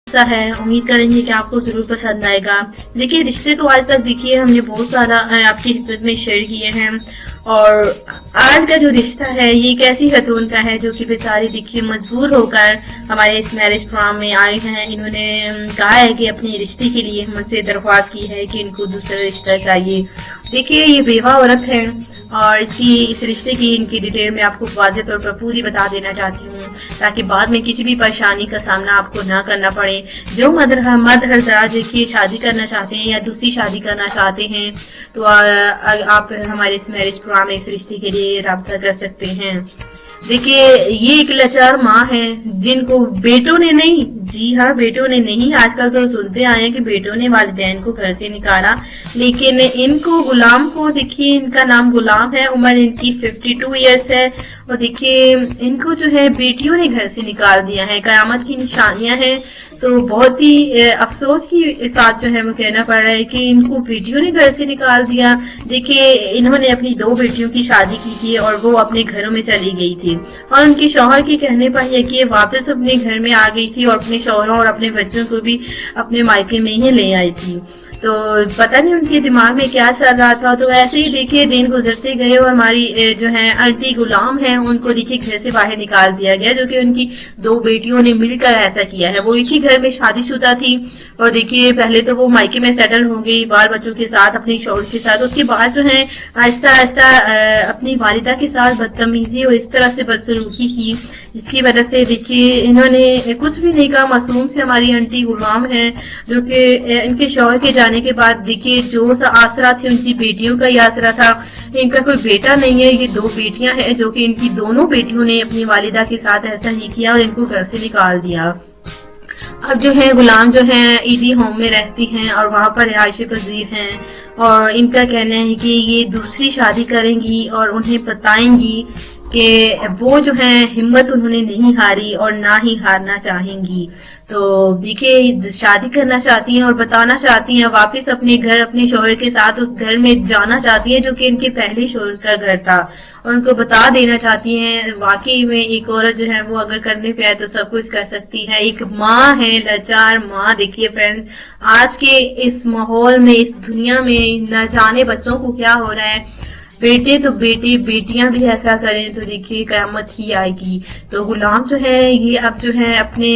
है। उम्मीद करेंगे कि आपको जरूर पसंद आएगा। देखिए रिश्ते तो आज तक देखिए हमने बहुत सारा आपकी खिदमत में शेयर किए हैं, और आज का जो रिश्ता है ये एक ऐसी खतून का है जो कि बेचारी देखिए मजबूर होकर हमारे इस मैरिज प्रोग्राम में आए हैं। इन्होंने कहा है कि अपने रिश्ते के लिए मुझसे दरख्वास्त की है कि इनको दूसरा रिश्ता चाहिए। देखिए ये बेवा औरत है और इस रिश्ते की इनकी डिटेल में आपको वाज़ेह तौर पर पूरी बता देना चाहती हूँ, ताकि बाद में किसी भी परेशानी का सामना आपको ना करना पड़े। जो मर्द हज़रात देखिए शादी करना चाहते हैं या दूसरी शादी करना चाहते हैं तो आप हमारे इस मैरिज प्रोग्राम में इस रिश्ते के लिए राब्ता कर सकते हैं। देखिए ये एक लाचार माँ है जिनको बेटों ने नहीं, जी हाँ बेटों ने नहीं, आजकल तो सुनते आए हैं कि बेटों ने वालिदैन को घर से निकाला, लेकिन इनको गुलाम को देखिए इनका नाम गुलाम है, उम्र इनकी 52 इयर्स है, और देखिए इनको जो है बेटियों ने घर से निकाल दिया है। कयामत की निशानियां हैं। तो बहुत ही अफसोस की साथ जो है वो कहना पड़ रहा है कि इनको बेटियों ने घर से निकाल दिया। देखिए इन्होंने अपनी 2 बेटियों की शादी की थी और वो अपने घरों में चली गई थी, और उनके शौहर के कहने पर है कि वापस अपने घर में आ गई थी और अपने शौहरों और अपने बच्चों को भी अपने मायके में ही ले आई थी। तो पता नहीं उनके दिमाग में क्या चल रहा था। तो ऐसे ही देखिए दिन गुजरते गए और हमारी जो है आंटी गुलाम है उनको देखिए घर से बाहर निकाल दिया गया, जो कि उनकी 2 बेटियों ने मिलकर ऐसा किया है। वो एक ही घर में शादीशुदा थी और देखिए पहले तो वो मायके में सेटल हो गई बाल बच्चों के साथ अपने शौहर के साथ। उसके बाद जो है आहिस्ता आहिस्ता अपनी वालिदा के साथ बदतमीजी और इस तरह से बदसलूकी की, जिसकी वजह से देखिए इन्होंने कुछ भी नहीं कहा। मासूम से हमारी आंटी गुलाम है, जो कि इनके शौहर के जाने के बाद देखिए जो आसरा थी उनकी बेटियों का ही आसरा था। इनका कोई बेटा नहीं है, ये 2 बेटियां हैं, जो कि इनकी दोनों बेटियों ने अपनी वालिदा के साथ ऐसा ही किया और इनको घर से निकाल दिया। अब जो है गुलाम जो है ईदी होम में रहती हैं और वहां पर रिहायशी पजीर हैं, और इनका कहना है कि ये दूसरी शादी करेंगी और उन्हें बताएंगी कि वो जो है हिम्मत उन्होंने नहीं हारी और ना ही हारना चाहेंगी। तो देखिए शादी करना चाहती हैं और बताना चाहती हैं, वापस अपने घर अपने शौहर के साथ उस घर में जाना चाहती हैं जो कि इनके पहले शौहर का घर था, और उनको बता देना चाहती हैं वाकई में एक औरत जो है वो अगर करने पे आए तो सब कुछ कर सकती है। एक माँ है, लाचार माँ। देखिए फ्रेंड्स आज के इस माहौल में इस दुनिया में न जाने बच्चों को क्या हो रहा है, बेटे तो बेटे बेटियां भी ऐसा करें तो देखिए कयामत ही आएगी। तो गुलाम जो है ये अब जो है अपने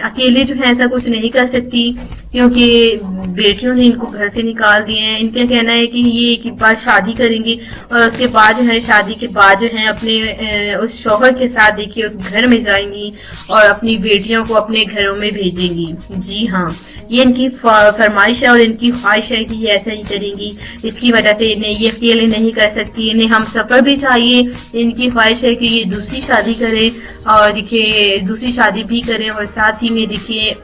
अकेले जो है ऐसा कुछ नहीं कर सकती, क्योंकि बेटियों ने इनको घर से निकाल दिए हैं। इनका कहना है कि ये एक बार शादी करेंगी और उसके बाद जो है शादी के बाद जो है अपने उस शौहर के साथ देखिए उस घर में जाएंगी और अपनी बेटियों को अपने घरों में भेजेंगी। जी हाँ ये इनकी फरमाइश है और इनकी ख्वाहिश है कि ये ऐसा ही करेंगी। इसकी वजह से इन्हें ये अकेले नहीं कर सकती, इन्हें हम सफर भी चाहिए। इनकी ख्वाहिश है कि ये दूसरी शादी करें और देखिए दूसरी शादी भी करें और साथ ही में देखिए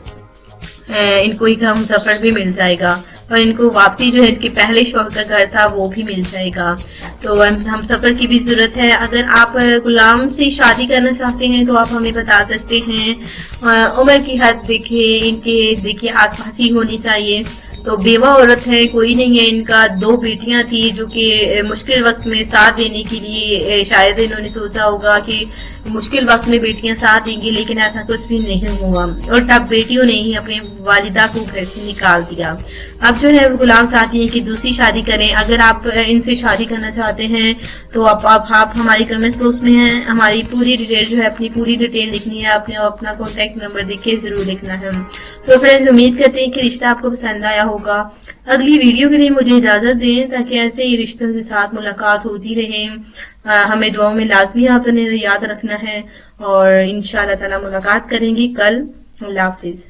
इनको एक हम सफर भी मिल जाएगा और इनको वापसी जो है इनके पहले शौहर का घर था वो भी मिल जाएगा। तो हम सफर की भी जरूरत है। अगर आप गुलाम से शादी करना चाहते हैं तो आप हमें बता सकते हैं। उम्र की हद देखिए इनके देखिए आसपास ही होनी चाहिए। तो बेवा औरत है, कोई नहीं है। इनका 2 बेटियां थी जो कि मुश्किल वक्त में साथ देने के लिए शायद इन्होंने सोचा होगा कि मुश्किल वक्त में बेटियां साथ देंगी, लेकिन ऐसा कुछ भी नहीं हुआ और तब बेटियों ने ही अपने वालिदा को घर से निकाल दिया। अब जो है गुलाम चाहती हैं कि दूसरी शादी करें। अगर आप इनसे शादी करना चाहते हैं तो आप हमारी कमेंट्स बॉक्स में हैं, हमारी पूरी डिटेल जो है अपनी पूरी डिटेल लिखनी है, आपने अपना कॉन्टेक्ट नंबर देख के जरूर लिखना है। तो फ्रेंड्स उम्मीद करते हैं कि रिश्ता आपको पसंद आया होगा। अगली वीडियो के लिए मुझे इजाजत दें ताकि ऐसे ही रिश्तों के साथ मुलाकात होती रहे। हमें दुआओं में लाजमी आपने याद रखना है और इंशाअल्लाह ताला मुलाकात करेंगे कल। अल्लाह हाफिज।